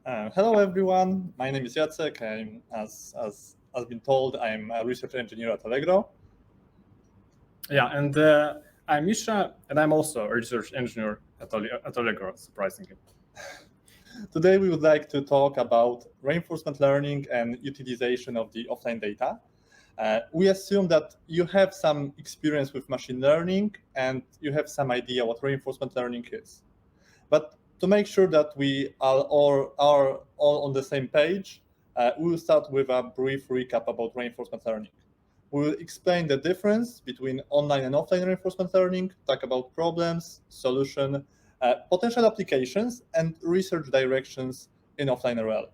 Hello, everyone. My name is Jacek. I'm, as been told, I'm a research engineer at Allegro. Yeah, and I'm Misha, and I'm also a research engineer at Allegro, surprisingly. Today, we would like to talk about reinforcement learning and utilization of the offline data. We assume that you have some experience with machine learning and you have some idea what reinforcement learning is. But to make sure that we are all on the same page, we will start with a brief recap about reinforcement learning. We will explain the difference between online and offline reinforcement learning, talk about problems, solution, potential applications, and research directions in offline RL.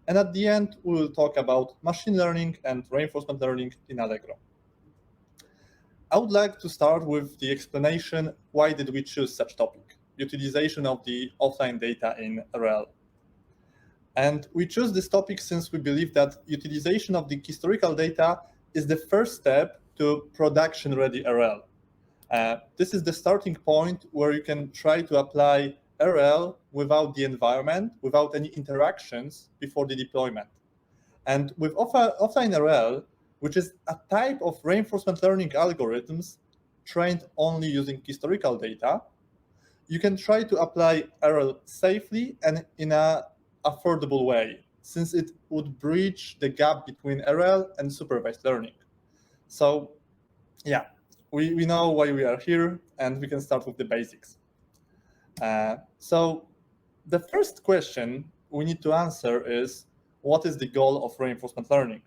And at the end, we will talk about machine learning and reinforcement learning in Allegro. I would like to start with the explanation, why did we choose such topic, utilization of the offline data in RL. And we choose this topic since we believe that utilization of the historical data is the first step to production-ready RL. This is the starting point where you can try to apply RL without the environment, without any interactions before the deployment. And with offline RL, which is a type of reinforcement learning algorithms trained only using historical data, you can try to apply RL safely and in an affordable way, since it would bridge the gap between RL and supervised learning. So, yeah, we know why we are here, and we can start with the basics. So, the first question we need to answer is, what is the goal of reinforcement learning?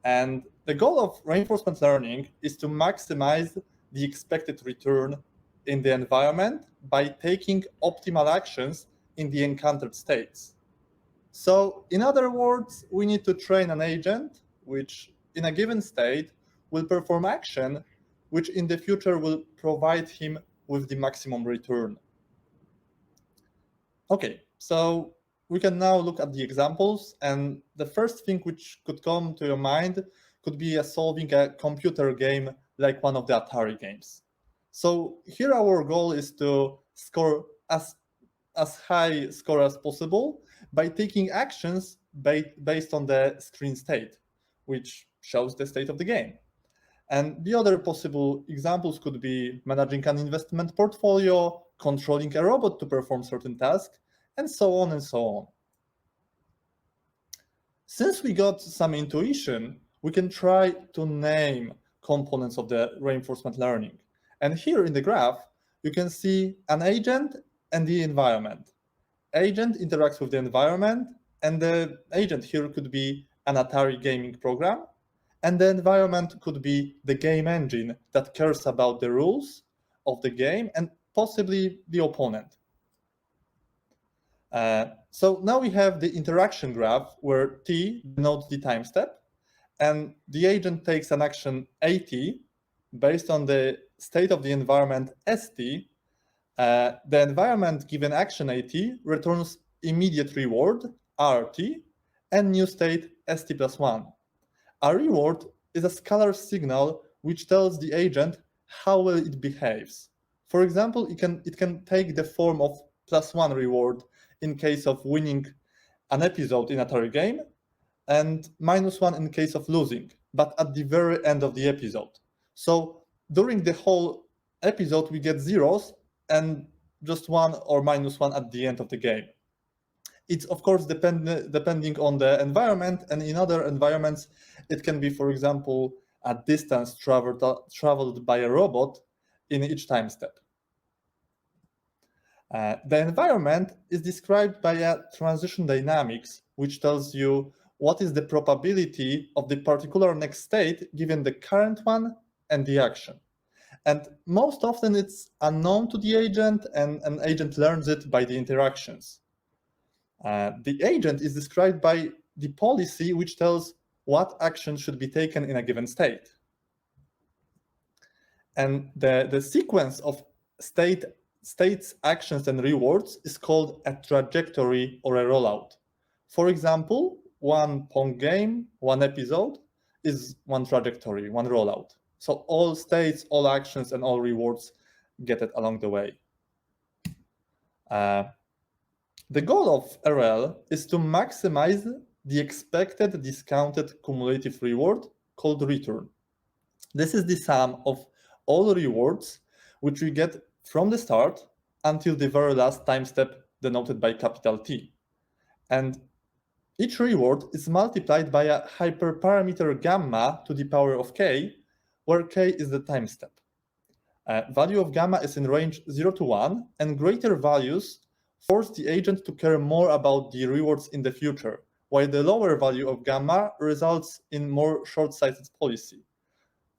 And the goal of reinforcement learning is to maximize the expected return in the environment by taking optimal actions in the encountered states. So, in other words, we need to train an agent which, in a given state, will perform action which in the future will provide him with the maximum return. Okay, so we can now look at the examples, and the first thing which could come to your mind could be solving a computer game like one of the Atari games. So here our goal is to score as high score as possible by taking actions based on the screen state, which shows the state of the game. And the other possible examples could be managing an investment portfolio, controlling a robot to perform certain tasks, and so on and so on. Since we got some intuition, we can try to name components of the reinforcement learning. And here in the graph, you can see an agent and the environment. Agent interacts with the environment, and the agent here could be an Atari gaming program, and the environment could be the game engine that cares about the rules of the game and possibly the opponent. So now we have the interaction graph where T denotes the time step, and the agent takes an action AT based on the state of the environment ST. The environment given action AT returns immediate reward RT and new state ST plus 1. A reward is a scalar signal which tells the agent how well it behaves. For example, it can take the form of +1 reward in case of winning an episode in a Atari game, and -1 in case of losing, but at the very end of the episode. So during the whole episode, we get zeros and just 1 or -1 at the end of the game. It's of course depending on the environment, and in other environments, it can be, for example, a distance traveled by a robot in each time step. The environment is described by a transition dynamics, which tells you what is the probability of the particular next state given the current one and the action. And most often it's unknown to the agent, and an agent learns it by the interactions. The agent is described by the policy which tells what action should be taken in a given state. And the sequence of states, actions, and rewards is called a trajectory or a rollout. For example, one Pong game, one episode is one trajectory, one rollout. So all states, all actions, and all rewards get it along the way. The goal of RL is to maximize the expected discounted cumulative reward called return. This is the sum of all rewards which we get from the start until the very last time step denoted by capital T. And each reward is multiplied by a hyperparameter gamma to the power of k, where k is the time step. Value of gamma is in range 0 to 1, and greater values force the agent to care more about the rewards in the future, while the lower value of gamma results in more short-sighted policy.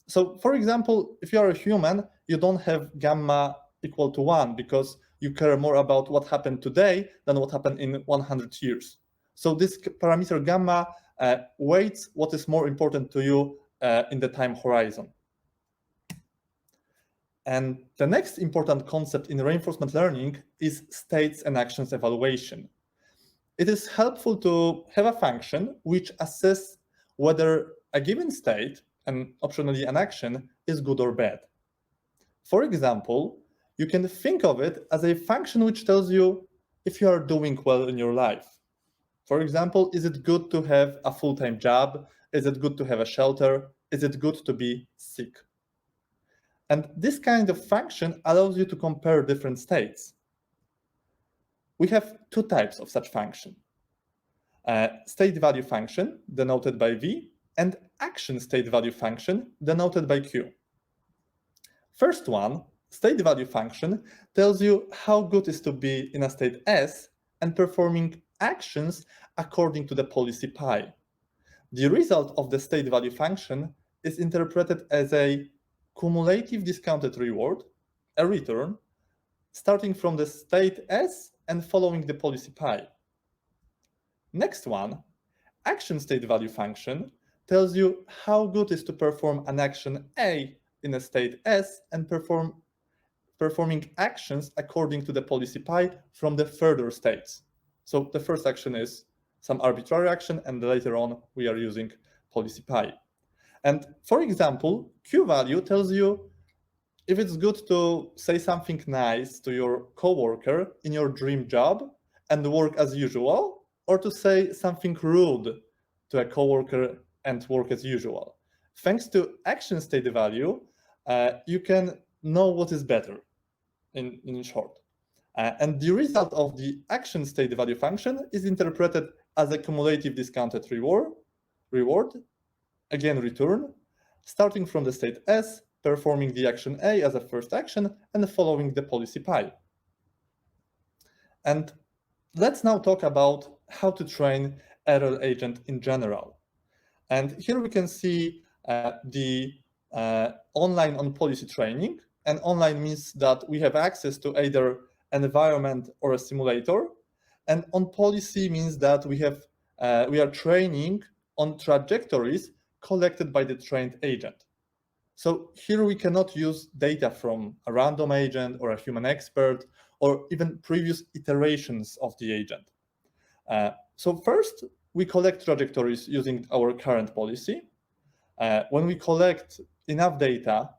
So, for example, if you are a human, you don't have gamma equal to 1 because you care more about what happened today than what happened in 100 years. So this parameter gamma weights what is more important to you in the time horizon. And the next important concept in reinforcement learning is states and actions evaluation. It is helpful to have a function which assesses whether a given state, and optionally an action, is good or bad. For example, you can think of it as a function which tells you if you are doing well in your life. For example, is it good to have a full-time job? Is it good to have a shelter? Is it good to be sick? And this kind of function allows you to compare different states. We have two types of such function. State value function, denoted by V, and action state value function, denoted by Q. First one, state value function, tells you how good it is to be in a state S and performing actions according to the policy pi. The result of the state value function is interpreted as a cumulative discounted reward, a return, starting from the state S and following the policy pi. Next one, action state value function, tells you how good it is to perform an action A in a state S and performing actions according to the policy pi from the further states. So the first action is some arbitrary action, and later on we are using policy pi. And for example, Q value tells you if it's good to say something nice to your coworker in your dream job and work as usual, or to say something rude to a coworker and work as usual. Thanks to action state value, you can know what is better, in short. And the result of the action state value function is interpreted as a cumulative discounted reward, again return, starting from the state S, performing the action A as a first action, and following the policy pi. And let's now talk about how to train RL agent in general. And here we can see the online on policy training. And online means that we have access to either an environment or a simulator. And on policy means that we are training on trajectories collected by the trained agent. So here we cannot use data from a random agent or a human expert or even previous iterations of the agent. So first, we collect trajectories using our current policy. When we collect enough data,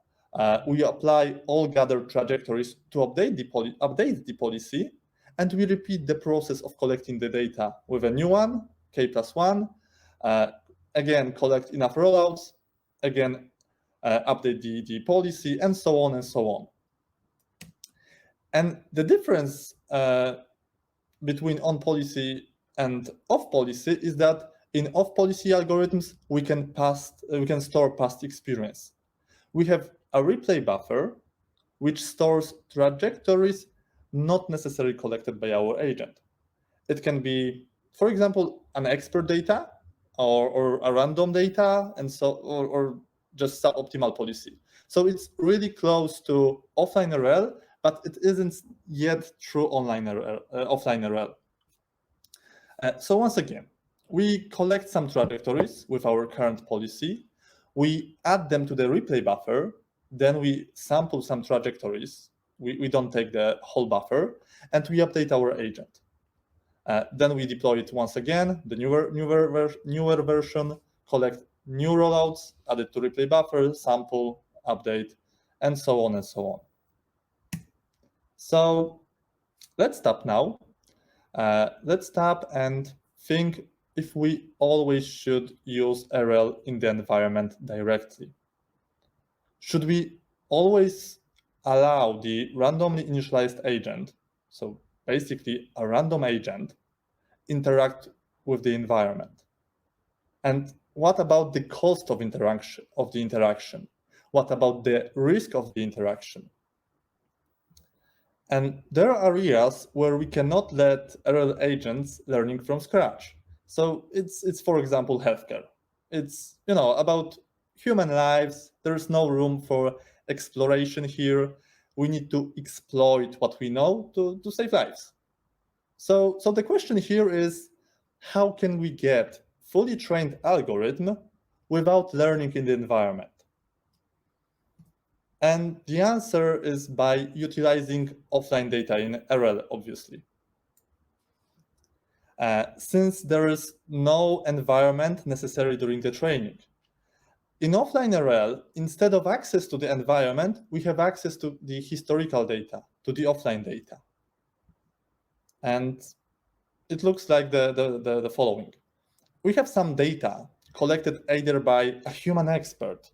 we apply all gathered trajectories to update the policy, and we repeat the process of collecting the data with a new one, k+1, again, collect enough rollouts, again, update the policy, and so on and so on. And the difference between on policy and off policy is that in off policy algorithms, we can store past experience. We have a replay buffer, which stores trajectories not necessarily collected by our agent. It can be, for example, an expert data or a random data, and so or just suboptimal policy. So it's really close to offline RL, but it isn't yet true offline RL. So once again, we collect some trajectories with our current policy. We add them to the replay buffer. Then we sample some trajectories. We don't take the whole buffer, and we update our agent. Then we deploy it once again, the newer version, collect new rollouts, add it to replay buffer, sample, update, and so on and so on. So let's stop now. Let's stop and think if we always should use RL in the environment directly. Should we always allow the randomly initialized agent, so basically a random agent, interact with the environment? And what about the cost of the interaction? What about the risk of the interaction? And there are areas where we cannot let RL agents learning from scratch. So it's for example, healthcare. It's about human lives. There's no room for exploration here. We need to exploit what we know to save lives. So the question here is, how can we get fully trained algorithm without learning in the environment? And the answer is by utilizing offline data in RL, obviously. Since there is no environment necessary during the training. In offline RL, instead of access to the environment, we have access to the historical data, to the offline data. And it looks like the following. We have some data collected either by a human expert,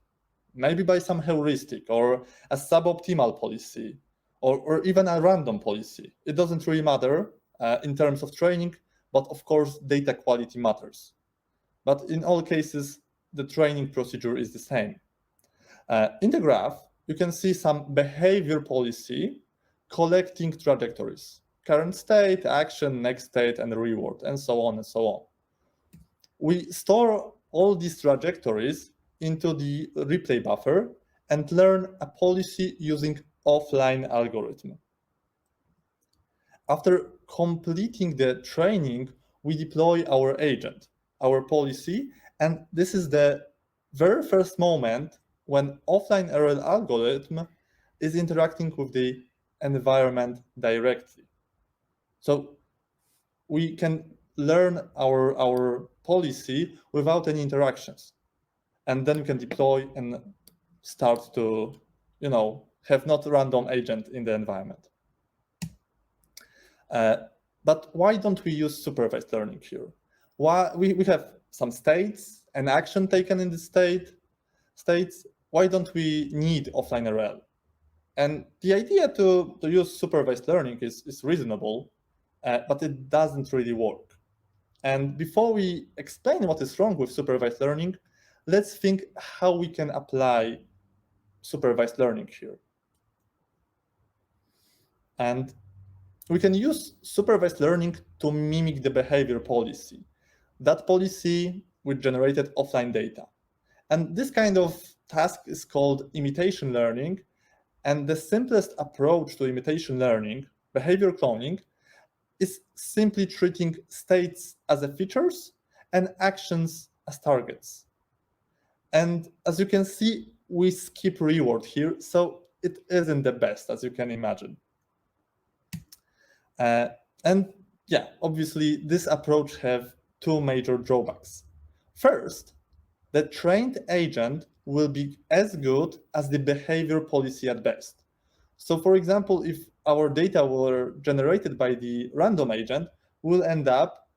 maybe by some heuristic or a suboptimal policy, or even a random policy. It doesn't really matter in terms of training, but of course, data quality matters. But in all cases, the training procedure is the same. In the graph, you can see some behavior policy collecting trajectories, current state, action, next state, and reward, and so on and so on. We store all these trajectories into the replay buffer and learn a policy using offline algorithm. After completing the training, we deploy our agent, our policy, and this is the very first moment when offline RL algorithm is interacting with the environment directly. So we can learn our policy without any interactions. And then we can deploy and start to, have not random agent in the environment. But why don't we use supervised learning here? Why we have some states and action taken in the states. Why don't we need offline RL? And the idea to use supervised learning is reasonable, but it doesn't really work. And before we explain what is wrong with supervised learning, let's think how we can apply supervised learning here. And we can use supervised learning to mimic the behavior policy. That policy with generated offline data. And this kind of task is called imitation learning. And the simplest approach to imitation learning, behavior cloning, is simply treating states as features and actions as targets. And as you can see, we skip reward here, so it isn't the best, as you can imagine. And yeah, obviously, this approach have two major drawbacks. First, the trained agent will be as good as the behavior policy at best. So for example, if our data were generated by the random agent, we'll end up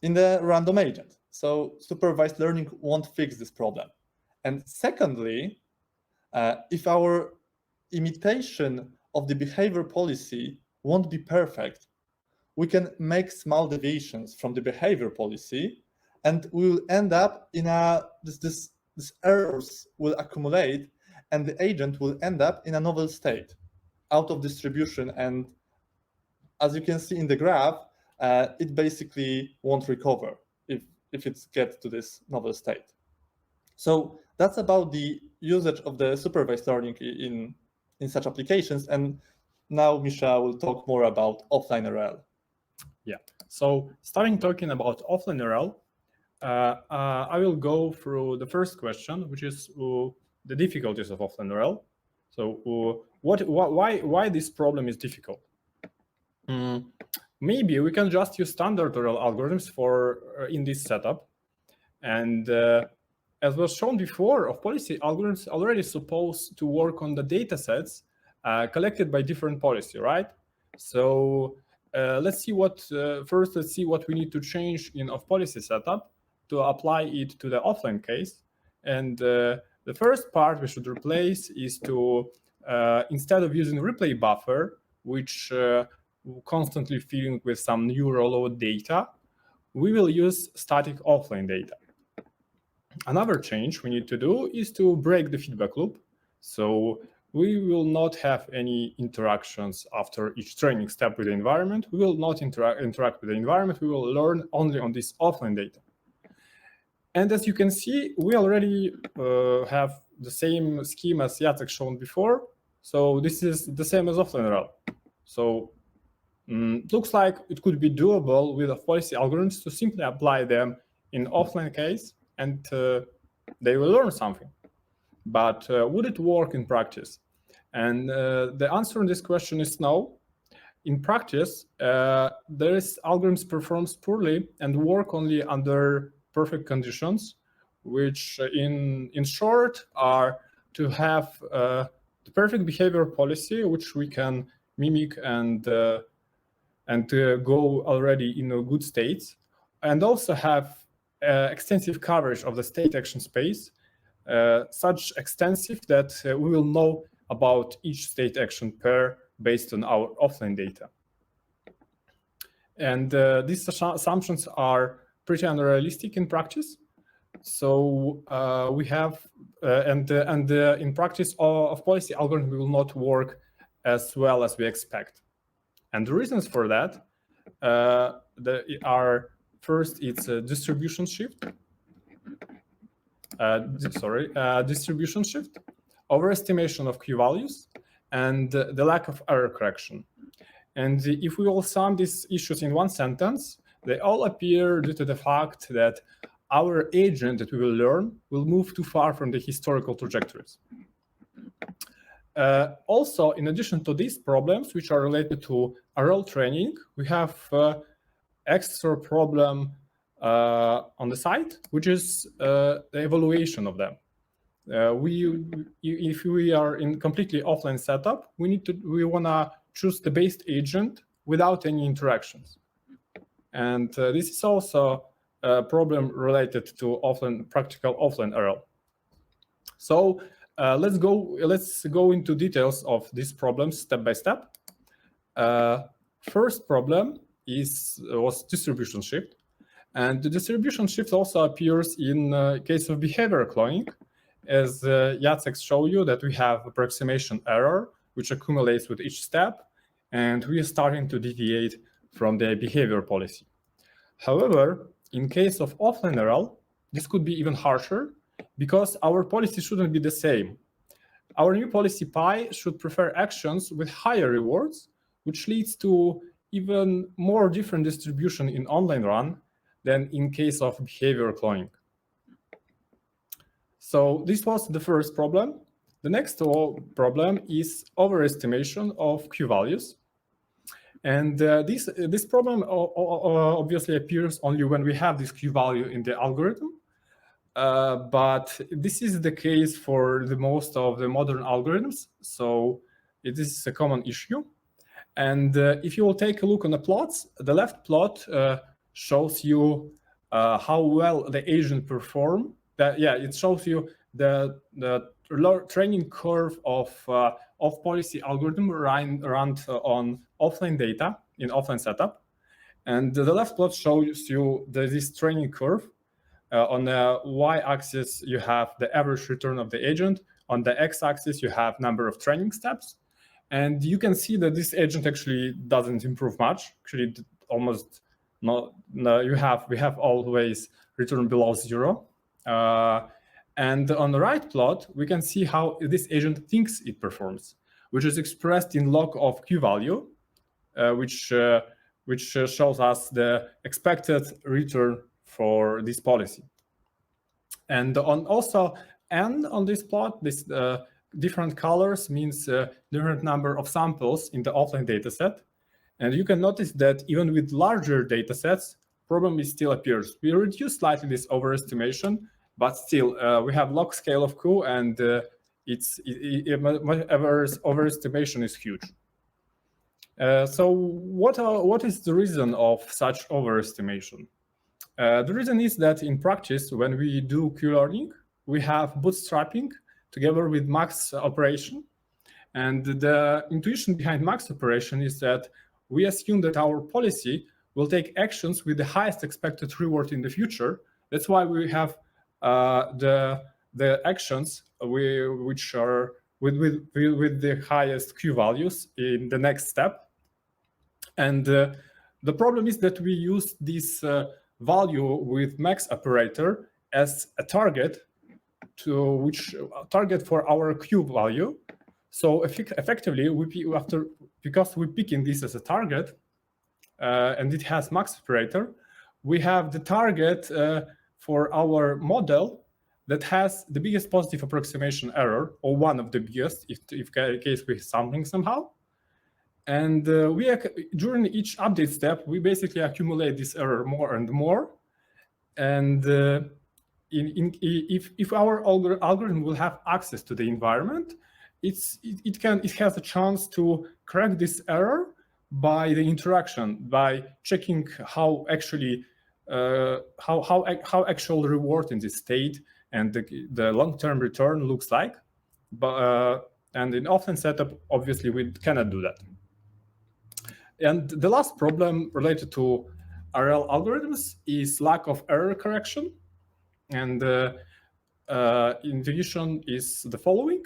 in the random agent. So supervised learning won't fix this problem. And secondly, if our imitation of the behavior policy won't be perfect, we can make small deviations from the behavior policy, and we will end up in these errors will accumulate, and the agent will end up in a novel state out of distribution. And as you can see in the graph, it basically won't recover if it gets to this novel state. So that's about the usage of the supervised learning in such applications. And now Misha will talk more about offline RL. Yeah, so starting talking about offline RL, I will go through the first question, which is the difficulties of offline RL. So why this problem is difficult? Maybe we can just use standard RL algorithms in this setup. And as was shown before, of policy algorithms already supposed to work on the data sets collected by different policy, right? So let's see what we need to change in off-policy setup to apply it to the offline case. And the first part we should replace is to, instead of using replay buffer, which constantly filling with some new rollout data, we will use static offline data. Another change we need to do is to break the feedback loop. So we will not have any interactions after each training step with the environment. We will not interact with the environment. We will learn only on this offline data. And as you can see, we already have the same scheme as Jacek shown before. So this is the same as offline RL. So looks like it could be doable with off-policy algorithms to simply apply them in offline case, and they will learn something. But would it work in practice? And the answer in this question is no. In practice, algorithms performs poorly and work only under perfect conditions, which in short are to have the perfect behavior policy, which we can mimic and go already in a good states, and also have extensive coverage of the state action space, such extensive that we will know about each state action pair based on our offline data. And these assumptions are pretty unrealistic in practice. So we have, in practice, off-policy algorithm will not work as well as we expect. And the reasons for that are, first, it's a distribution shift. Distribution shift, overestimation of Q values, and the lack of error correction. And if we all sum these issues in one sentence, they all appear due to the fact that our agent that we will learn will move too far from the historical trajectories. Also, in addition to these problems, which are related to RL training, we have extra problem on the side, which is the evaluation of them. If we are in completely offline setup, we wanna choose the based agent without any interactions, and this is also a problem related to practical offline RL. So let's go into details of these problems step by step. First problem was distribution shift, and the distribution shift also appears in case of behavior cloning, as Jacek showed you that we have approximation error which accumulates with each step, and we are starting to deviate from the behavior policy. However, in case of offline RL, this could be even harsher because our policy shouldn't be the same. Our new policy pi should prefer actions with higher rewards, which leads to even more different distribution in online run than in case of behavior cloning. So this was the first problem. The next problem is overestimation of Q values. And this problem obviously appears only when we have this Q value in the algorithm. But this is the case for the most of the modern algorithms. So it is a common issue. And if you will take a look on the plots, the left plot shows you how well the agent perform. It shows you the training curve of off-policy algorithm run on offline data in offline setup. And the left plot shows you this training curve. On the y-axis, you have the average return of the agent. On the x-axis, you have number of training steps. And you can see that this agent actually doesn't improve much. Actually, almost not. We have always return below 0. And on the right plot, we can see how this agent thinks it performs, which is expressed in log of Q value, which shows us the expected return for this policy. And on this plot, this different colors means different number of samples in the offline dataset. And you can notice that even with larger datasets, problem still appears. We reduce slightly this overestimation, but still we have log scale of Q, and overestimation is huge. So what is the reason of such overestimation? The reason is that in practice, when we do Q-learning, we have bootstrapping together with max operation. And the intuition behind max operation is that we assume that our policy will take actions with the highest expected reward in the future. That's why we have the actions which are with the highest Q values in the next step. And the problem is that we use this value with max operator as a target target for our Q value. So effectively, because we're picking this as a target, and it has max operator, we have the target for our model that has the biggest positive approximation error, or one of the biggest, if in case we're sampling somehow. And during each update step, we basically accumulate this error more and more. And if our algorithm will have access to the environment, it has a chance to correct this error by the interaction, by checking how actually how actual reward in this state and the long-term return looks like. But and in offline setup, obviously we cannot do that. And the last problem related to RL algorithms is lack of error correction. And intuition is the following.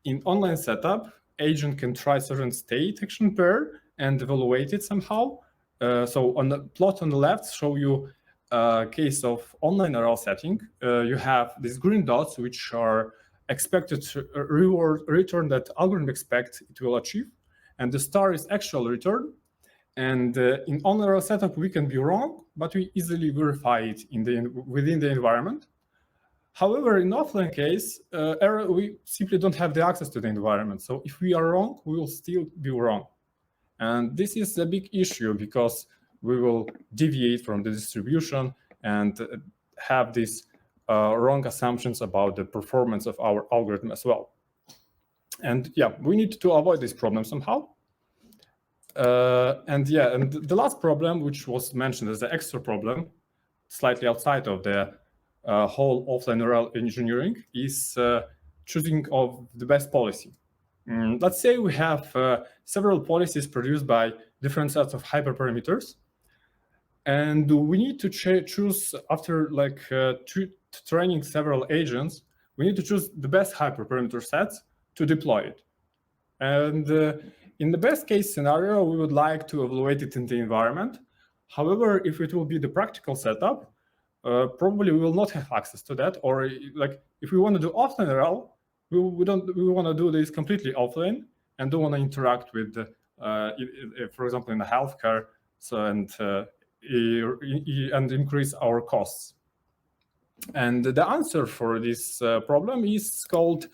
In online setup, agent can try certain state action pair and evaluate it somehow. So on the plot on the left show you a case of online RL setting. You have these green dots, which are expected return that algorithm expects it will achieve. And the star is actual return. And in online RL setup, we can be wrong, but we easily verify it within the environment. However, in offline case, we simply don't have the access to the environment. So if we are wrong, we will still be wrong. And this is a big issue because we will deviate from the distribution and have these wrong assumptions about the performance of our algorithm as well. And yeah, we need to avoid this problem somehow. And the last problem, which was mentioned as the extra problem, slightly outside of the whole offline RL engineering, is choosing of the best policy. Let's say we have several policies produced by different sets of hyperparameters, and we need to choose after training several agents. We need to choose the best hyperparameter sets to deploy it. And in the best case scenario, we would like to evaluate it in the environment. However, if it will be the practical setup, probably we will not have access to that. Or like if we want to do offline RL, we want to do this completely offline and don't want to interact with, for example, in the healthcare, and increase our costs. And the answer for this problem is called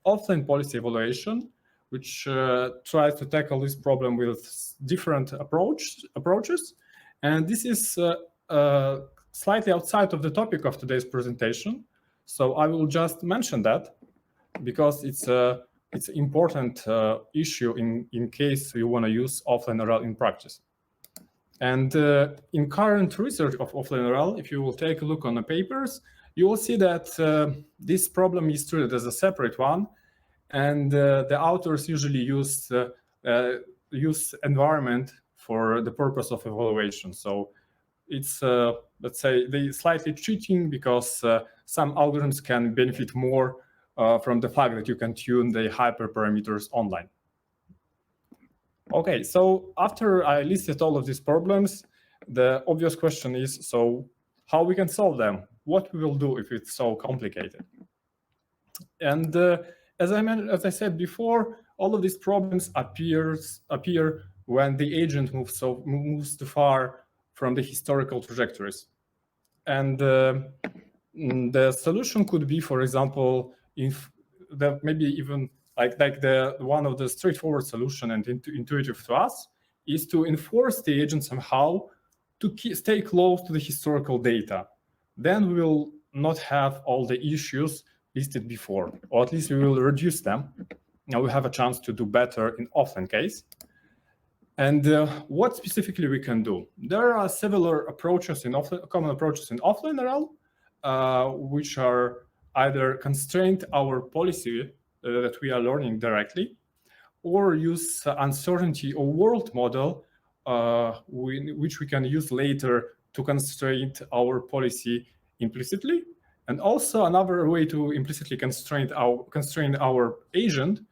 offline policy evaluation, which tries to tackle this problem with different approaches. And this is slightly outside of the topic of today's presentation. So I will just mention that because it's an important issue in case you want to use offline RL in practice. And in current research of offline RL, if you will take a look on the papers, you will see that this problem is treated as a separate one. And the authors usually use environment for the purpose of evaluation. So it's, let's say, they slightly cheating because some algorithms can benefit more from the fact that you can tune the hyperparameters online. Okay, so after I listed all of these problems, the obvious question is, so how we can solve them? What we will do if it's so complicated? And as I said before, all of these problems appear when the agent moves too far from the historical trajectories. And the solution could be, for example, if maybe even like one of the straightforward solution and intuitive to us is to enforce the agent somehow to stay close to the historical data. Then we will not have all the issues listed before, or at least we will reduce them. Now we have a chance to do better in offline case. And what specifically we can do? There are several approaches in common approaches in offline RL, which are either constraint our policy that we are learning directly, or use uncertainty or world model, which we can use later to constrain our policy implicitly. And also another way to implicitly constrain our agent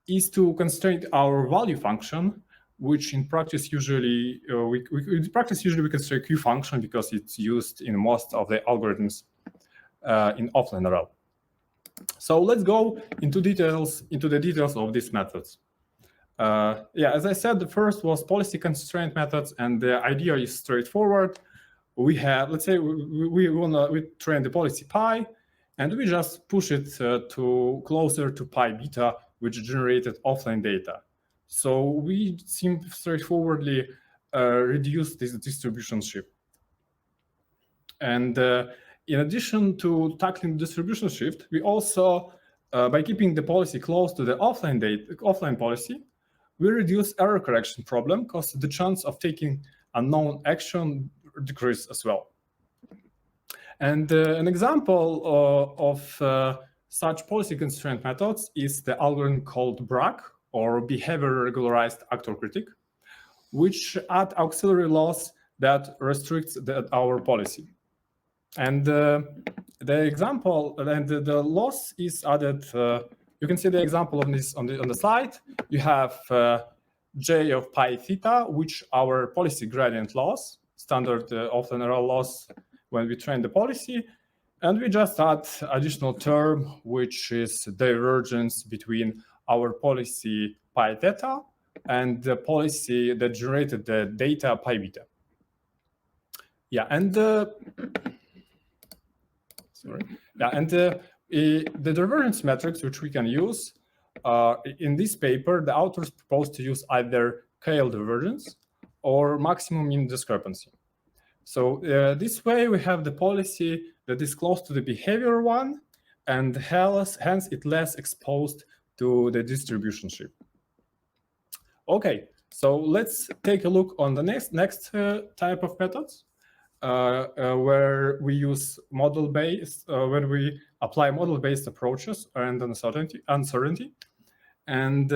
is to constrain our value function, which in practice usually we constrain Q function because it's used in most of the algorithms in offline RL. So let's go into the details of these methods. Yeah, as I said, the first was policy constraint methods, and the idea is straightforward. We have, let's say, we train the policy pi, and we just push it to closer to pi beta, which generated offline data. So we straightforwardly reduce this distribution shift. And in addition to tackling the distribution shift, we also, by keeping the policy close to the offline policy, we reduce error correction problem because the chance of taking unknown action decreases as well. And an example of such policy constraint methods is the algorithm called BRAC, or behavior regularized actor critic, which add auxiliary laws that restricts our policy. And the example and the loss is added. You can see the example of this on the slide. You have J of pi theta, which our policy gradient loss, standard offline RL loss when we train the policy, and we just add additional term, which is divergence between our policy pi theta and the policy that generated the data pi beta. Yeah, and the divergence metrics which we can use in this paper, the authors propose to use either KL divergence or maximum mean discrepancy. So this way we have the policy that is close to the behavior one, and hence it less exposed to the distribution shift. Okay, so let's take a look on the next type of methods where we use model-based, when we apply model-based approaches and uncertainty. And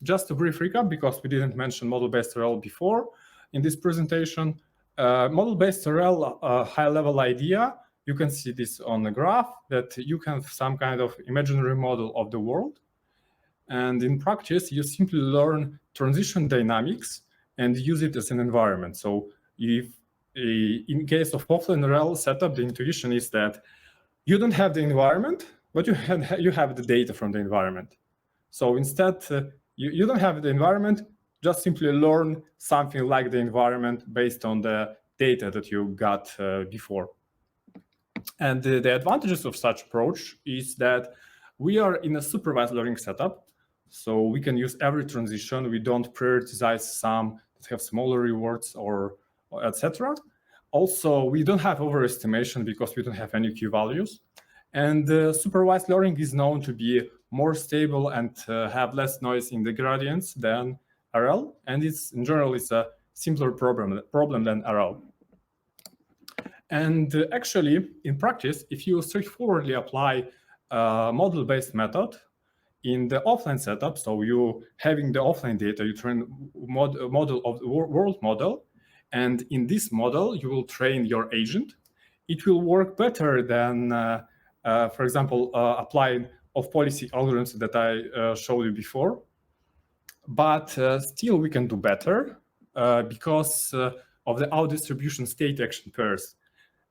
just a brief recap, because we didn't mention model-based RL before in this presentation. Model-based RL high-level idea, you can see this on the graph, that you can have some kind of imaginary model of the world. And in practice, you simply learn transition dynamics and use it as an environment. So if in case of offline RL setup, the intuition is that you don't have the environment, but you have the data from the environment. So instead, you don't have the environment, just simply learn something like the environment based on the data that you got before. And the advantages of such approach is that we are in a supervised learning setup, so we can use every transition. We don't prioritize some that have smaller rewards or etc. Also, we don't have overestimation because we don't have any Q values. And supervised learning is known to be more stable and have less noise in the gradients than RL, and in general it's a simpler problem than RL. And actually, in practice, if you straightforwardly apply a model-based method in the offline setup, so you having the offline data, you train model of the world model, and in this model you will train your agent. It will work better than, for example, applying off-policy algorithms that I showed you before. But still we can do better because of the out-distribution state action pairs.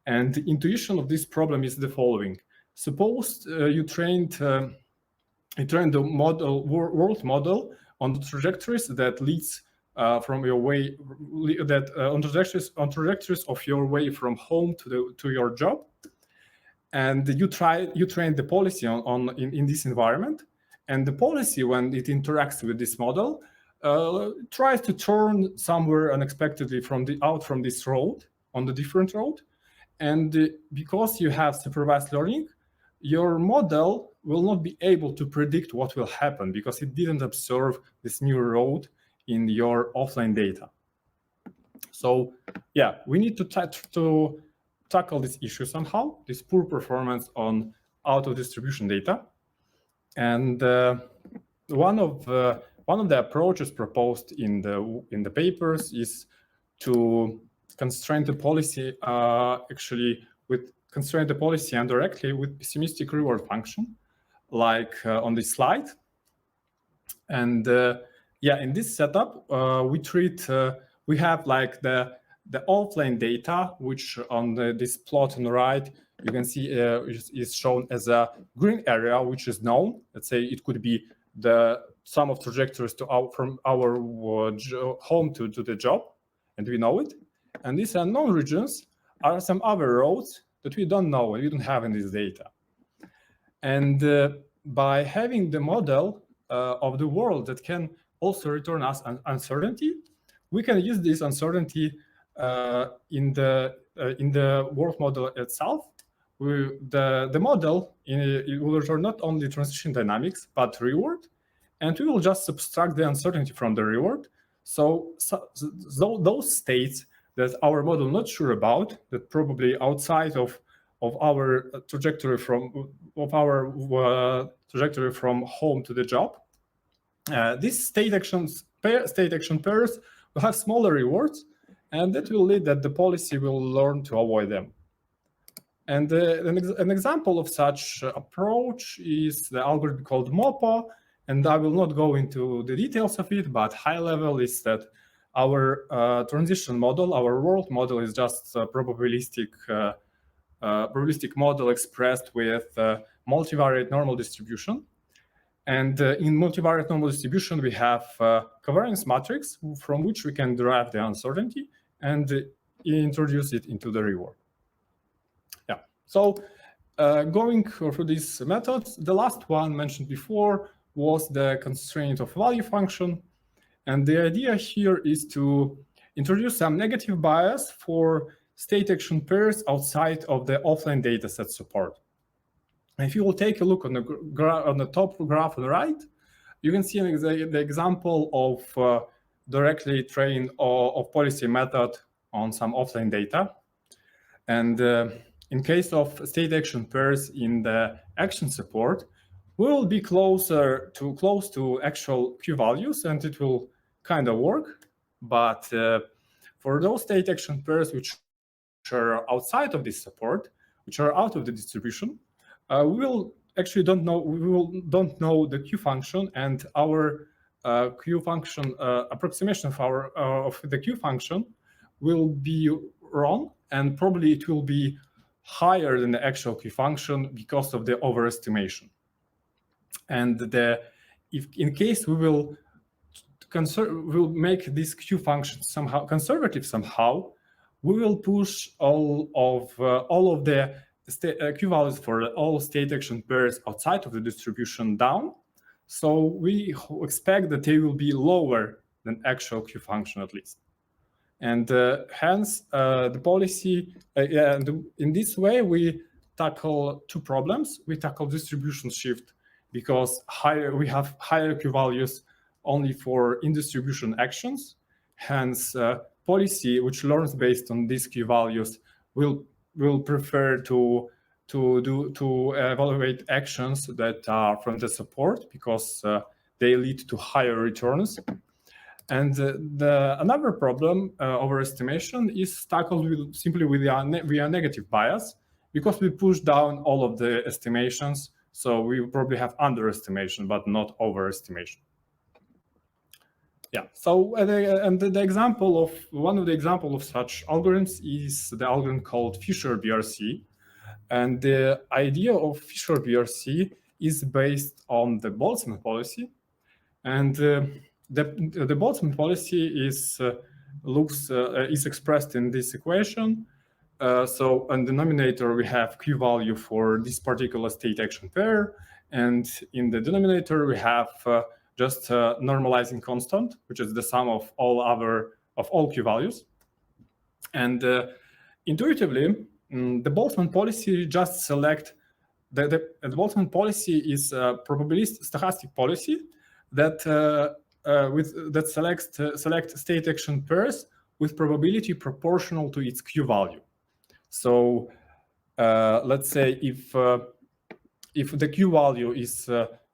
And the intuition of this problem is the following. Suppose you trained the world model on the trajectories that leads from your way, on trajectories of your way from home to your job, and you train the policy in this environment. And the policy, when it interacts with this model, tries to turn somewhere unexpectedly from this road, on the different road. And because you have supervised learning, your model will not be able to predict what will happen because it didn't observe this new road in your offline data. So yeah, we need to tackle this issue somehow, this poor performance on out-of-distribution data. And one of the approaches proposed in the papers is to constrain the policy constrain the policy indirectly with pessimistic reward function, like on this slide. And yeah, in this setup, we have like the offline data, which on this plot on the right, you can see is shown as a green area, which is known. Let's say it could be the sum of trajectories from our home to the job, and we know it. And these unknown regions are some other roads that we don't know and we don't have in this data. And by having the model of the world that can also return us an uncertainty, we can use this uncertainty in the world model itself. The model it will return not only transition dynamics but reward, and we will just subtract the uncertainty from the reward. So those states that our model not sure about, that probably outside of our trajectory from home to the job, these state action pairs will have smaller rewards, and that will lead that the policy will learn to avoid them. And an example of such approach is the algorithm called MOPA, and I will not go into the details of it, but high level is that our transition model, our world model, is just a probabilistic model expressed with multivariate normal distribution. And in multivariate normal distribution, we have covariance matrix from which we can derive the uncertainty and introduce it into the reward. Yeah, so going through these methods, the last one mentioned before was the constraint of value function. And the idea here is to introduce some negative bias for state action pairs outside of the offline dataset support. And if you will take a look on the top graph on the right, you can see the example of directly trained of policy method on some offline data. And in case of state action pairs in the action support, we will be close to actual Q values, and it will kind of work. But for those state action pairs which are outside of this support, which are out of the distribution, we will actually don't know the Q function, and our Q function approximation of the Q function will be wrong, and probably it will be higher than the actual Q function because of the overestimation. And if in case we will make this Q function somehow conservative somehow, we will push all of the Q values for all state action pairs outside of the distribution down. So we expect that they will be lower than actual Q function at least. And hence the policy, in this way, we tackle two problems. We tackle distribution shift because we have higher Q values only for in-distribution actions. Hence, policy which learns based on these Q values will prefer to evaluate actions that are from the support because they lead to higher returns. And another problem, overestimation, is tackled simply via negative bias because we push down all of the estimations. So we probably have underestimation, but not overestimation. Yeah. So the example of one of the examples of such algorithms is the algorithm called Fisher BRC, and the idea of Fisher BRC is based on the Boltzmann policy, and the Boltzmann policy is expressed in this equation. So on the denominator we have Q value for this particular state action pair, and in the denominator we have just a normalizing constant, which is the sum of all Q values. And intuitively, the Boltzmann policy just select the Boltzmann policy is a probabilistic stochastic policy that that select state action pairs with probability proportional to its Q value. So let's say if the Q value is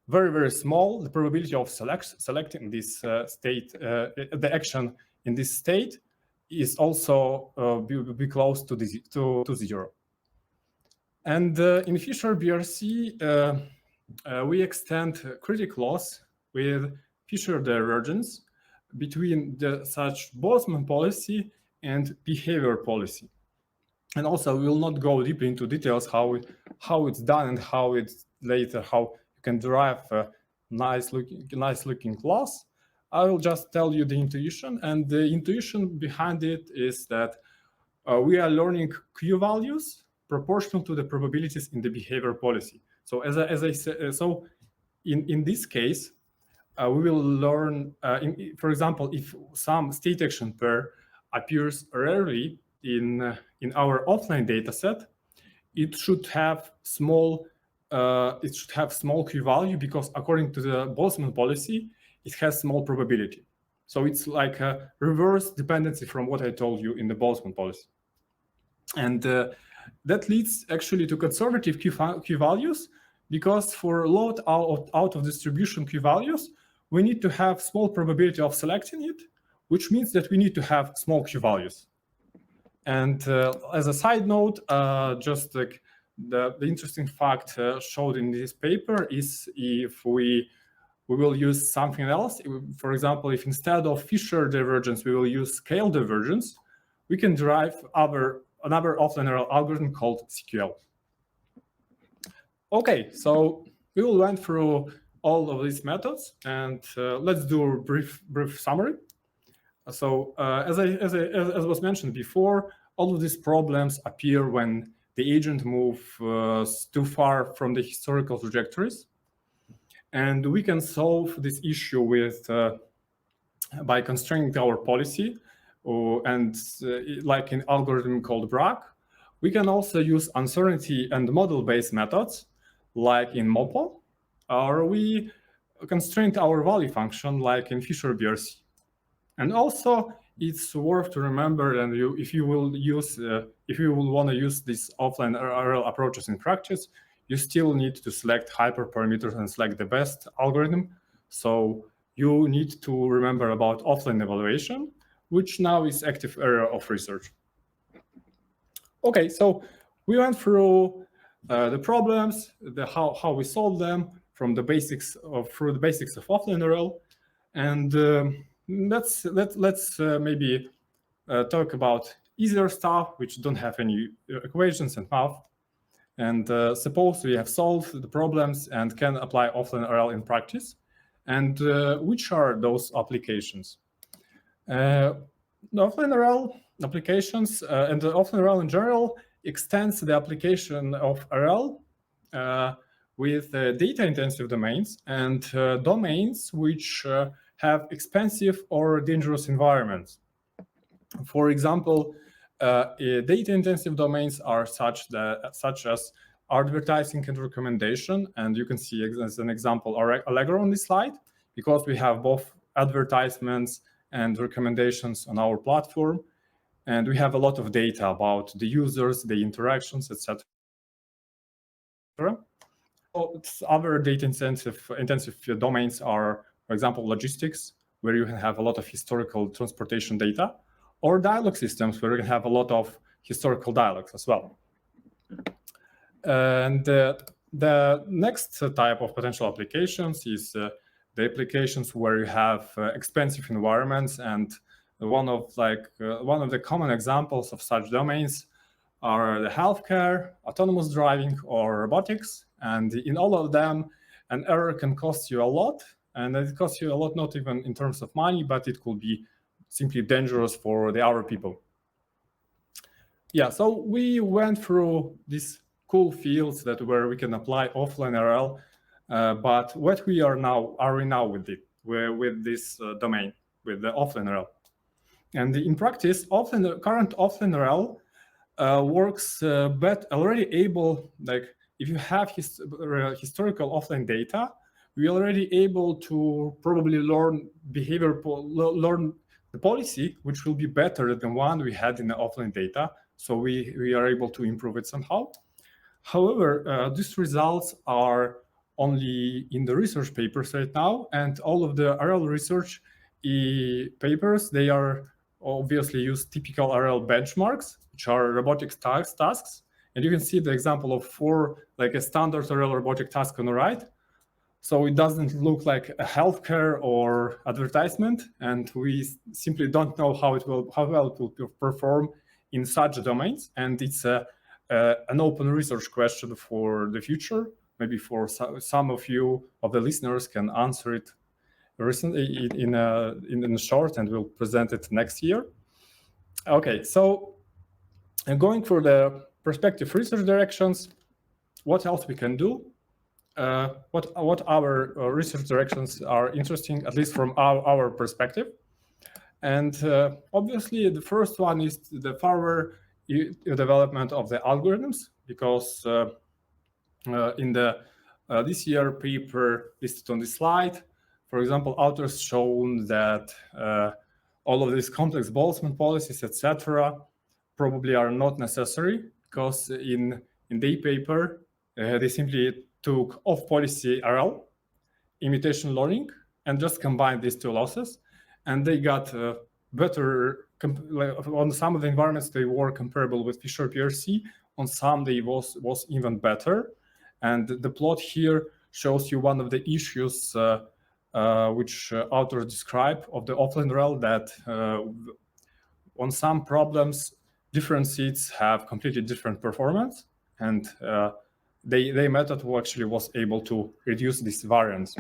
very, very small, the probability of selecting this state, the action in this state, is also be close to 0. And in Fisher BRC, we extend critic loss with Fisher divergence between such Boltzmann policy and behavior policy. And also, we will not go deeply into details how it's done and how you can derive a nice looking loss. I will just tell you the intuition, and the intuition behind it is that we are learning Q values proportional to the probabilities in the behavior policy. So as I said, so in this case, we will learn, for example, if some state action pair appears rarely in our offline data set, it should have small Q value, because according to the Boltzmann policy, it has small probability. So it's like a reverse dependency from what I told you in the Boltzmann policy. And that leads actually to conservative Q values, because for load out of distribution Q values, we need to have small probability of selecting it, which means that we need to have small Q values. And as a side note, just like the interesting fact showed in this paper is if we will use something else. For example, if instead of Fisher divergence, we will use scale divergence, we can derive another offline neural algorithm called CQL. Okay, so we will went through all of these methods, and let's do a brief summary. So as was mentioned before, all of these problems appear when the agent moves too far from the historical trajectories. And we can solve this issue by constraining our policy, and like in algorithm called BRAC. We can also use uncertainty and model-based methods, like in MOPO, or we constrain our value function, like in Fisher BRC. And also, it's worth to remember, and if you will want to use these offline RL approaches in practice, you still need to select hyperparameters and select the best algorithm. So you need to remember about offline evaluation, which now is active area of research. Okay, so we went through the problems, how we solve them through the basics of offline RL, and let's maybe talk about easier stuff which don't have any equations and math. And suppose we have solved the problems and can apply offline RL in practice. And which are those applications? The offline RL applications and the offline RL in general extends the application of RL with data-intensive domains and domains which have expensive or dangerous environments. For example, data-intensive domains are such as advertising and recommendation, and you can see as an example Allegro on this slide, because we have both advertisements and recommendations on our platform, and we have a lot of data about the users, the interactions, etc. Other data-intensive domains are, for example, logistics, where you can have a lot of historical transportation data, or dialogue systems, where you can have a lot of historical dialogues as well. And the next type of potential applications is the applications where you have expensive environments, and one of the common examples of such domains are the healthcare, autonomous driving, or robotics. And in all of them, an error can cost you a lot, and it costs you a lot not even in terms of money, but it could be simply dangerous for the other people. Yeah, so we went through these cool fields where we can apply offline RL, but what are we now with this domain, with the offline RL? And in practice, current offline RL works, but already able, like if you have historical offline data, we already able to probably learn learn the policy, which will be better than one we had in the offline data. So we are able to improve it somehow. However, these results are only in the research papers right now, and all of the RL research papers, they are obviously use typical RL benchmarks, which are robotics tasks. And you can see the example of 4, like a standard RL robotic task on the right. So it doesn't look like a healthcare or advertisement, and we simply don't know how well it will perform in such domains. And it's an open research question for the future. Maybe for some of you, of the listeners, can answer it recently in a short, and we'll present it next year. Okay, so going for the prospective research directions, what else we can do? What our research directions are interesting, at least from our perspective. And obviously, the first one is the further development of the algorithms, because in the this year paper listed on this slide, for example, authors shown that all of these complex Boltzmann policies, etc., probably are not necessary, because in their paper, they simply took off-policy RL, imitation learning, and just combined these two losses. And they got better, on some of the environments, they were comparable with Fisher PRC. On some, they was even better. And the plot here shows you one of the issues which authors describe of the offline RL, that on some problems, different seeds have completely different performance, and their method actually was able to reduce this variance.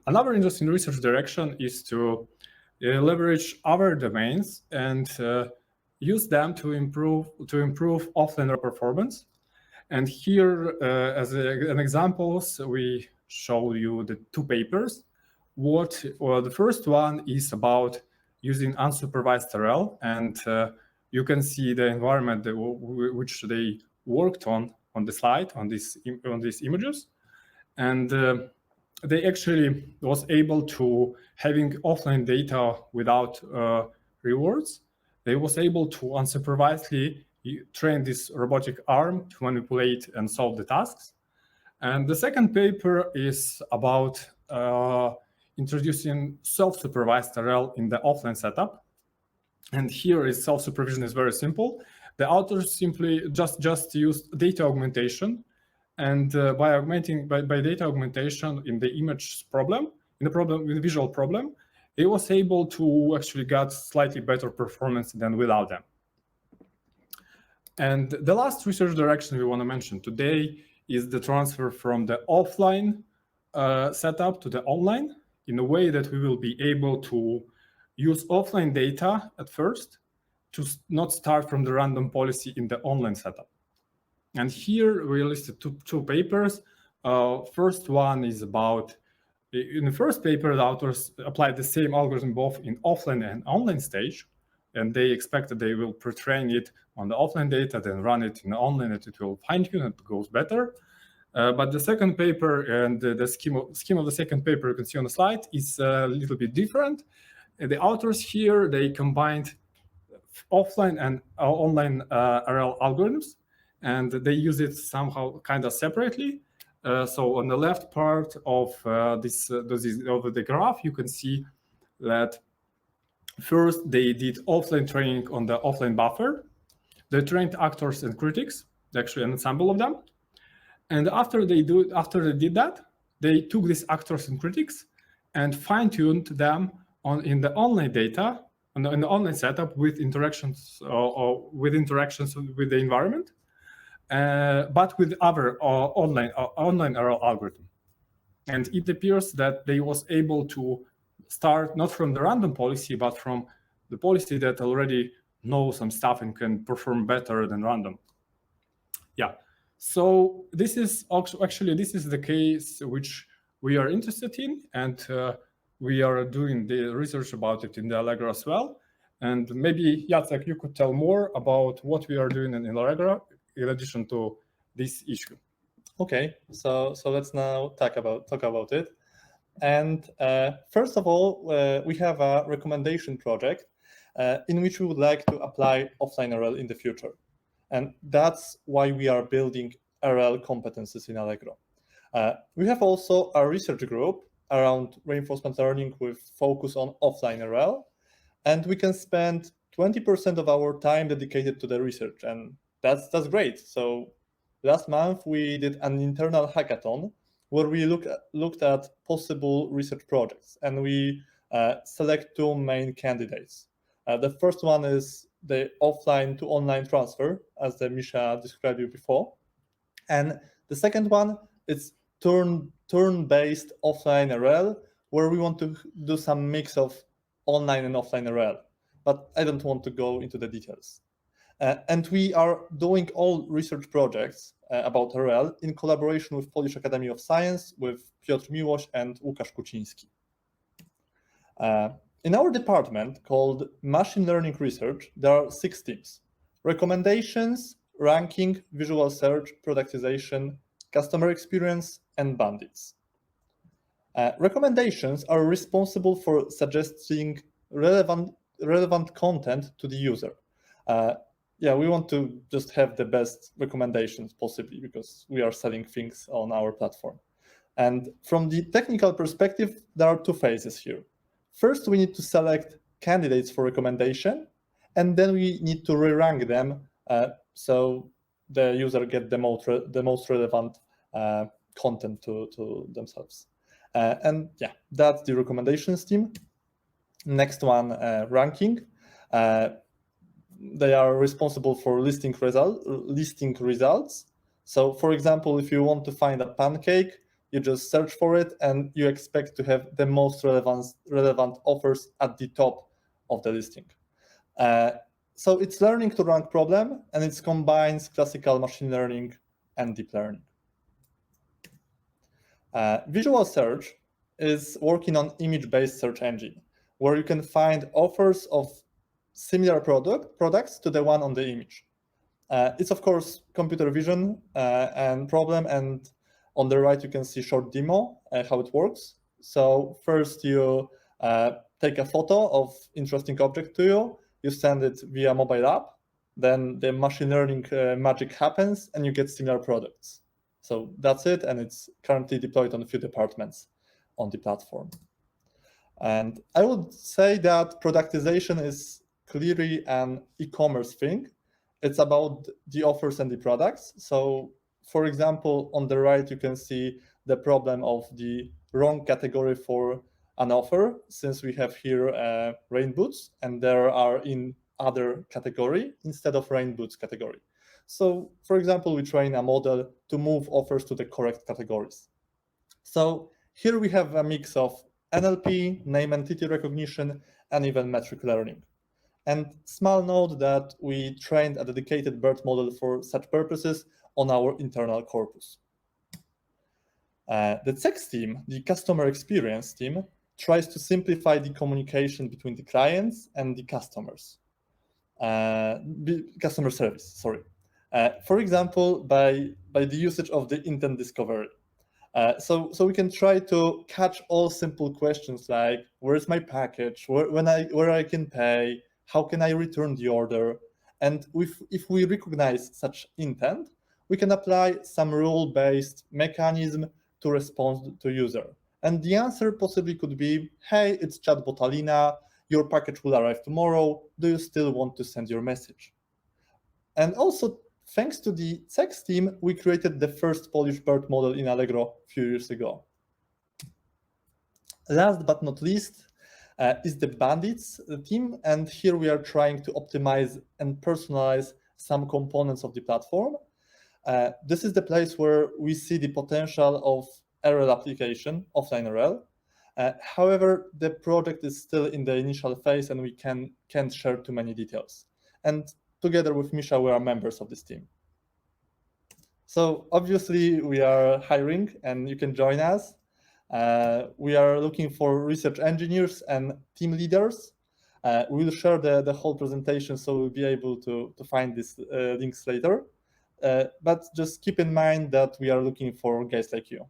Another interesting research direction is to leverage other domains and use them to improve offline performance. And here, as an examples, we show you the 2 papers. The first one is about using unsupervised RL, and you can see the environment which they worked on the slide, on these images. And they actually was able to, having offline data without rewards, they was able to unsupervisedly train this robotic arm to manipulate and solve the tasks. And the second paper is about introducing self-supervised RL in the offline setup. And here is self-supervision is very simple. The authors simply just used data augmentation, and by data augmentation in the image problem, in the visual problem, it was able to actually get slightly better performance than without them. And the last research direction we want to mention today is the transfer from the offline setup to the online, in a way that we will be able to use offline data at first to not start from the random policy in the online setup. And here we listed two papers. First one is about, in the first paper, the authors applied the same algorithm both in offline and online stage, and they expected they will pre-train it on the offline data, then run it in the online, and it will fine-tune and it goes better. But the second paper and the scheme of the second paper you can see on the slide is a little bit different. And the authors here, they combined offline and online RL algorithms, and they use it somehow kind of separately. So on the left part of the graph, you can see that first they did offline training on the offline buffer. They trained actors and critics, actually an ensemble of them. And after they did that, they took these actors and critics and fine-tuned them in the online data, in the online setup with interactions with the environment, but with other online RL algorithm. And it appears that they was able to start not from the random policy, but from the policy that already knows some stuff and can perform better than random. Yeah. So this is actually the case which we are interested in, and we are doing the research about it in the Allegro as well. And maybe, Jacek, you could tell more about what we are doing in Allegro in addition to this issue. Okay, so let's now talk about it. And first of all, we have a recommendation project in which we would like to apply offline RL in the future. And that's why we are building RL competencies in Allegro. We have also a research group around reinforcement learning with focus on offline RL, and we can spend 20% of our time dedicated to the research, and that's great. So last month we did an internal hackathon where we looked at possible research projects, and we select two main candidates. The first one is the offline to online transfer, as the Misha described you before, and the second one is turn-based offline RL, where we want to do some mix of online and offline RL. But I don't want to go into the details. And we are doing all research projects about RL in collaboration with Polish Academy of Science, with Piotr Miłosz and Łukasz Kuciński. In our department called Machine Learning Research, there are 6 teams: recommendations, ranking, visual search, productization, customer experience, and bandits. Recommendations are responsible for suggesting relevant content to the user. We want to just have the best recommendations possibly because we are selling things on our platform. And from the technical perspective, there are 2 phases here. First, we need to select candidates for recommendation, and then we need to re-rank them so the user get the most relevant content to themselves. And yeah, that's the recommendations team. Next one, ranking. They are responsible for listing results. So for example, if you want to find a pancake, you just search for it and you expect to have the most relevant offers at the top of the listing. So it's learning to rank problem, and it combines classical machine learning and deep learning. Visual search is working on image-based search engine, where you can find offers of similar products to the one on the image. It's of course computer vision and problem, and on the right you can see short demo how it works. So first you take a photo of interesting object to you, you send it via mobile app, then the machine learning magic happens and you get similar products. So that's it, and it's currently deployed on a few departments on the platform. And I would say that productization is clearly an e-commerce thing. It's about the offers and the products. So for example, on the right, you can see the problem of the wrong category for an offer, since we have here rain boots and there are in other category instead of rain boots category. So for example, we train a model to move offers to the correct categories. So here we have a mix of NLP, name entity recognition, and even metric learning. And small note that we trained a dedicated BERT model for such purposes on our internal corpus. The CX team, the customer experience team, tries to simplify the communication between the clients and the customers. Customer service, sorry. For example, by the usage of the intent discovery. So we can try to catch all simple questions like, where's my package, where I can pay, how can I return the order? And if we recognize such intent, we can apply some rule-based mechanism to respond to user. And the answer possibly could be, hey, it's chatbot Alina, your package will arrive tomorrow, do you still want to send your message? And also, thanks to the CX team, we created the first Polish BERT model in Allegro a few years ago. Last but not least is the bandits team, and here we are trying to optimize and personalize some components of the platform. This is the place where we see the potential of RL application, offline RL. However, the project is still in the initial phase and we can't share too many details. And together with Misha, we are members of this team. So obviously we are hiring and you can join us. We are looking for research engineers and team leaders. We'll share the whole presentation, so we'll be able to find these links later. but just keep in mind that we are looking for guys like you.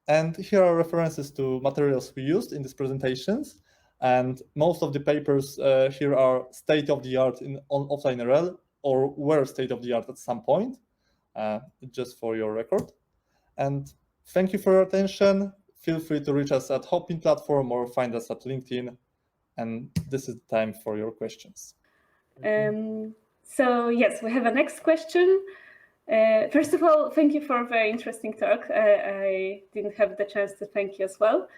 And here are references to materials we used in these presentations. And most of the papers here are state-of-the-art on offline RL, or were state-of-the-art at some point, just for your record. And thank you for your attention. Feel free to reach us at Hopin platform or find us at LinkedIn. And this is the time for your questions. So yes, we have a next question. First of all, thank you for a very interesting talk. I didn't have the chance to thank you as well.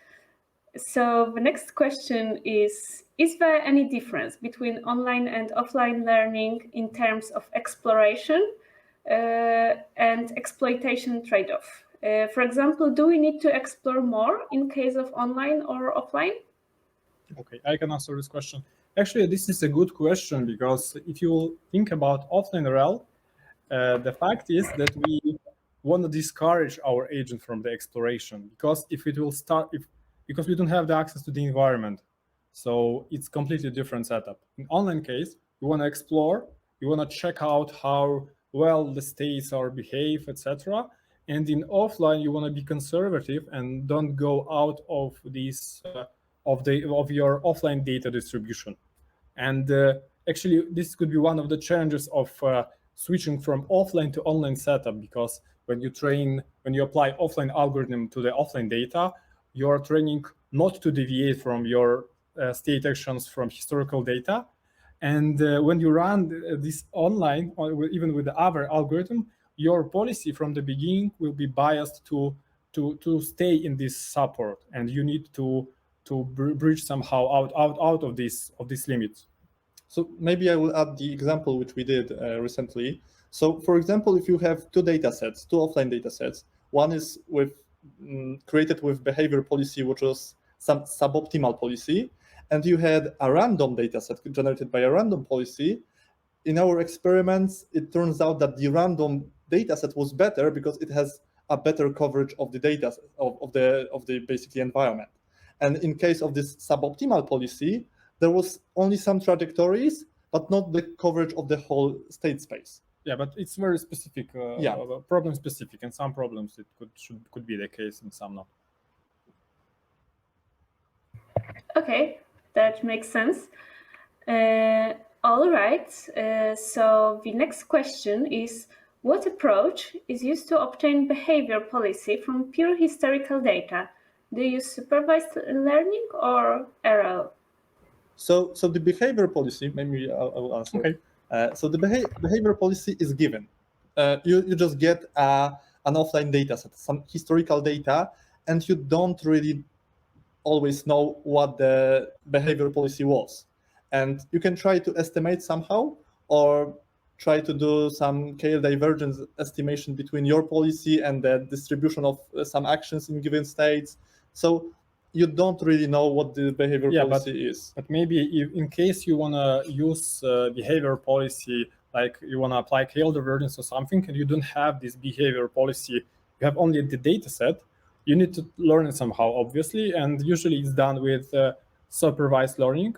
So the next question is there any difference between online and offline learning in terms of exploration and exploitation trade-off? For example, do we need to explore more in case of online or offline? Okay, I can answer this question. Actually, this is a good question, because if you think about offline RL, the fact is that we want to discourage our agent from the exploration, because because we don't have the access to the environment. So it's completely different setup. In online case, you want to explore, you want to check out how well the states are behave, etc. And in offline, you want to be conservative and don't go out of this of your offline data distribution. And actually, this could be one of the challenges of switching from offline to online setup, because when you apply offline algorithm to the offline data, you're training not to deviate from your state actions from historical data. And when you run this online, or even with the other algorithm, your policy from the beginning will be biased to stay in this support, and you need to bridge somehow out of this limit. So maybe I will add the example which we did recently. So for example, if you have two offline data sets, one is created with behavior policy, which was some suboptimal policy, and you had a random data set generated by a random policy. In our experiments, it turns out that the random data set was better because it has a better coverage of the data of the basically environment. And in case of this suboptimal policy, there was only some trajectories, but not the coverage of the whole state space. Yeah, but it's very specific, problem specific, and some problems it could be the case, and some not. Okay, that makes sense. All right. So the next question is: what approach is used to obtain behavior policy from pure historical data? Do you use supervised learning or RL? So the behavior policy, maybe I will answer. Okay. So the behavior policy is given. You just get an offline data set, some historical data, and you don't really always know what the behavior policy was. And you can try to estimate somehow, or try to do some KL divergence estimation between your policy and the distribution of some actions in given states. So you don't really know what the behavior policy is. But maybe in case you want to use behavior policy, like you want to apply KL divergence or something, and you don't have this behavior policy, you have only the data set, you need to learn it somehow, obviously, and usually it's done with supervised learning,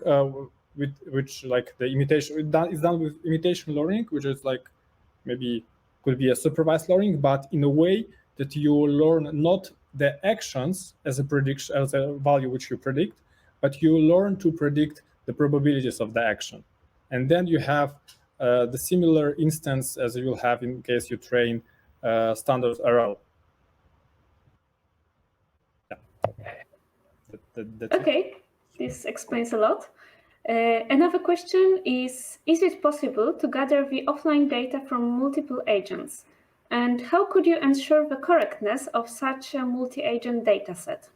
which like the imitation, it's done with imitation learning, which is like maybe could be a supervised learning, but in a way that you learn not the actions as a prediction, as a value which you predict, but you learn to predict the probabilities of the action. And then you have the similar instance as you will have in case you train standard RL. Yeah. Okay, this explains a lot. Another question is it possible to gather the offline data from multiple agents? And how could you ensure the correctness of such a multi-agent data set?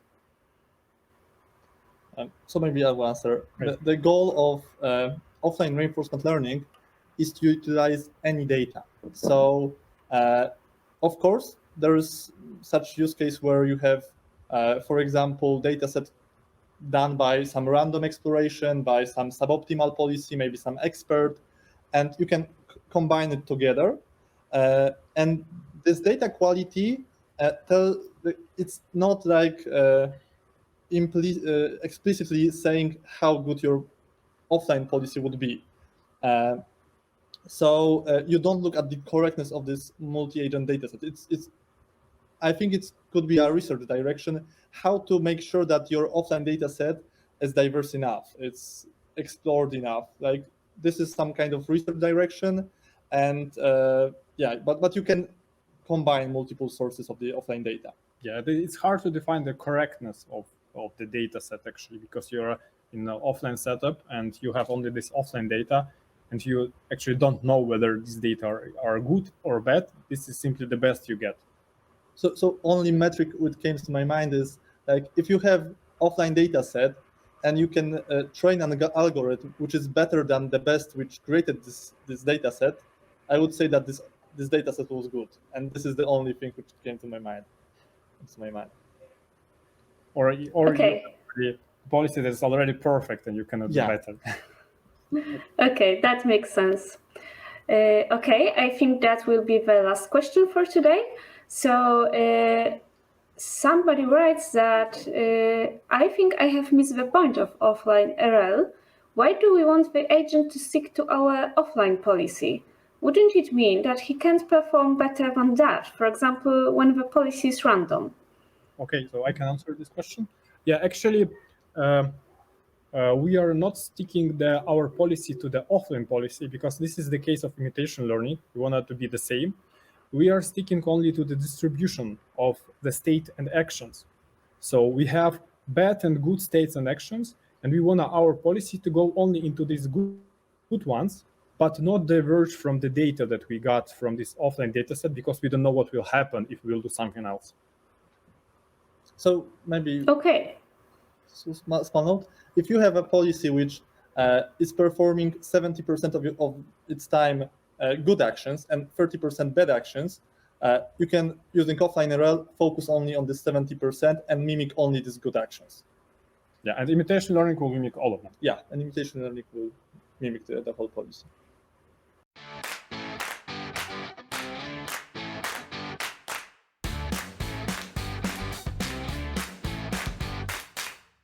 So maybe I will answer. Right. The goal of offline reinforcement learning is to utilize any data. So of course, there is such use case where you have, for example, data set done by some random exploration, by some suboptimal policy, maybe some expert, and you can combine it together. And this data quality, it's not like explicitly saying how good your offline policy would be. So you don't look at the correctness of this multi-agent dataset. I think it could be a research direction, how to make sure that your offline dataset is diverse enough, it's explored enough. Like this is some kind of research direction, and yeah, but you can combine multiple sources of the offline data. Yeah, it's hard to define the correctness of the data set actually, because you're in an offline setup and you have only this offline data, and you actually don't know whether these data are good or bad. This is simply the best you get. So only metric which came to my mind is like if you have offline data set and you can train an algorithm which is better than the best which created this data set, I would say that this data set was good, and this is the only thing which came to my mind. Or Okay. the policy that's already perfect and you cannot do better. Okay, that makes sense. Okay, I think that will be the last question for today. So somebody writes that I think I have missed the point of offline RL. Why do we want the agent to stick to our offline policy? Wouldn't it mean that he can't perform better than that? For example, when the policy is random. Okay, so I can answer this question. Yeah, actually, we are not sticking our policy to the offline policy, because this is the case of imitation learning. We want it to be the same. We are sticking only to the distribution of the state and actions. So we have bad and good states and actions, and we want our policy to go only into these good ones, but not diverge from the data that we got from this offline data set, because we don't know what will happen if we will do something else. So maybe okay. Small note: if you have a policy which is performing 70% of its time good actions and 30% bad actions, you can, using offline RL, focus only on this 70% and mimic only these good actions. Yeah, and imitation learning will mimic all of them. Yeah, and imitation learning will mimic the whole policy.